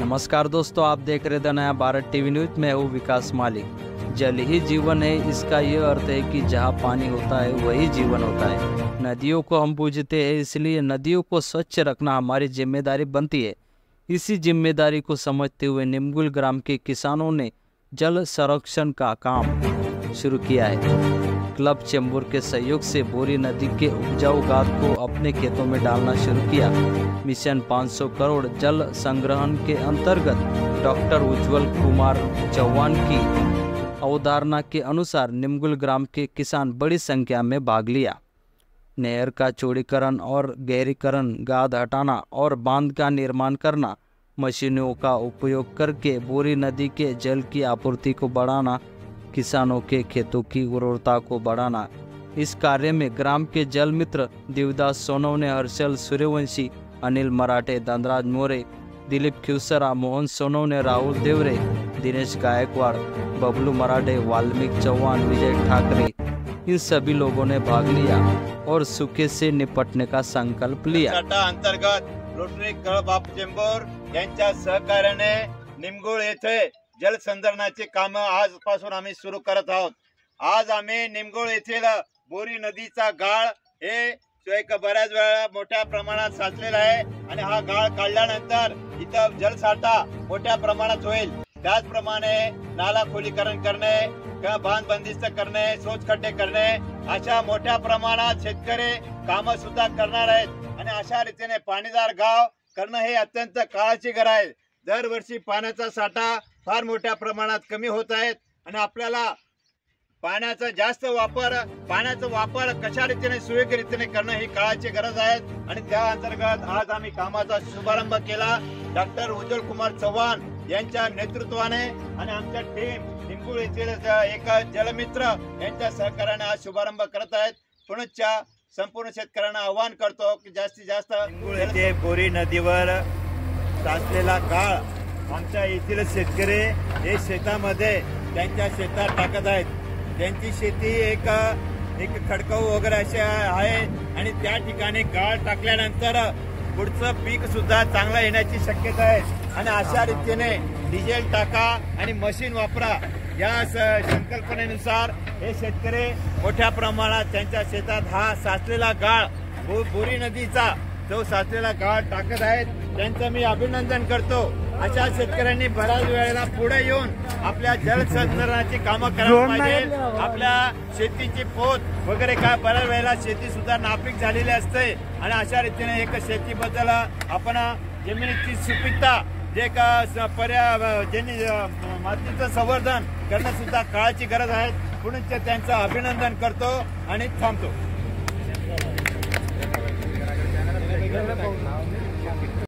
नमस्कार दोस्तों, आप देख रहे थे नया भारत टीवी न्यूज। मैं हूँ विकास मालिक। जल ही जीवन है, इसका ये अर्थ है कि जहाँ पानी होता है वही जीवन होता है। नदियों को हम पूजते हैं, इसलिए नदियों को स्वच्छ रखना हमारी जिम्मेदारी बनती है। इसी जिम्मेदारी को समझते हुए निमगुल ग्राम के किसानों ने जल संरक्षण का काम शुरू किया है। क्लब चेंबूर के सहयोग से बोरी नदी के उपजाऊ गाद को अपने खेतों में डालना शुरू किया। मिशन 500 करोड़ जल संग्रहण के अंतर्गत डॉक्टर उज्जवल कुमार चौहान की अवधारणा के अनुसार निमगुल ग्राम के किसान बड़ी संख्या में भाग लिया। नहर का चौड़ीकरण और गहरीकरण, गाद हटाना और बांध का निर्माण करना, मशीनों का उपयोग करके बोरी नदी के जल की आपूर्ति को बढ़ाना, किसानों के खेतों की उर्वरता को बढ़ाना। इस कार्य में ग्राम के जल मित्र देवदास सोनवणे, हर्षल सूर्यवंशी, अनिल मराठे, धनराज मोरे, दिलीप खिवसरा, मोहन सोनवणे, राहुल देवरे, दिनेश गायकवाड़, बबलू मराठे, वाल्मीकि चौहान, विजय ठाकरे, इन सभी लोगों ने भाग लिया और सूखे से निपटने का संकल्प लिया। अंतर्गत रोटरी क्लब ऑफ चेंबूर यांच्या सहकार्याने निमगुळ येथे जल संधारणाचे काम आजपासून आम्ही सुरू करत आहोत। आज आम्ही निमगुळ येथील बोरी नदीचा गाळ हे एक बऱ्याच वेळा मोठ्या प्रमाणात साचलेला आहे आणि हा गाळ काढल्यानंतर इथं जलसाठा मोठ्या प्रमाणात होईल। त्याचप्रमाणे नाला खोलीकरण करणे किंवा बांध बंदिस्त करणे, शोध खड्डे करणे, अशा मोठ्या प्रमाणात शेतकरी काम सुद्धा करणार आहेत आणि अशा रीतीने पाणीदार गाव करणं हे अत्यंत काळाची गरज आहे। दरवर्षी पाण्याचा साठा फार मोठ्या प्रमाणात कमी होत आहेत आणि आपल्याला पाण्याचा वापर कशा रीतीने सुयोग्य रीतीने करणं ही काळाची गरज आहे आणि त्या अंतर्गत आज आम्ही कामाचा शुभारंभ केला। डॉक्टर उज्जवल कुमार चौहान यांच्या नेतृत्वाने आणि आमच्या टीम निमगुळ येथील एक जलमित्र यांच्या सहकार्याने आज शुभारंभ करत आहेत। पुणच्या संपूर्ण शेतकऱ्यांना आवाहन करतो की जास्तीत जास्त निमगुळ येथे बोरी नदीवर साचलेला गाळ आमच्या येथील शेतकरी हे शेतामध्ये त्यांच्या शेतात टाकत आहेत। त्यांची शेती एक खडकाऊ वगैरे असे आहे आणि त्या ठिकाणी गाळ टाकल्यानंतर पुढचं पीक सुद्धा चांगलं येण्याची शक्यता आहे आणि अशा रीतीने डिझेल टाका आणि मशीन वापरा या संकल्पनेनुसार हे शेतकरी मोठ्या प्रमाणात त्यांच्या शेतात हा साचलेला गाळ बोरी नदीचा जो साचलेला गाळ टाकत आहेत। त्यांचं मी अभिनंदन करतो। अशा शेतकऱ्यांनी बऱ्याच वेळेला पुढे येऊन आपल्या जल संधारणाची कामं करायला पाहिजे। आपल्या शेतीची पोत वगैरे काय बऱ्याच वेळेला शेती सुद्धा नापीक झालेली असते आणि अशा रीतीने एक शेतीबद्दल आपण जमिनीची सुपीकता जे का ज्यांनी मातीचं संवर्धन करणं सुद्धा काळाची गरज आहे। पुणे त्यांचं अभिनंदन करतो आणि थांबतो।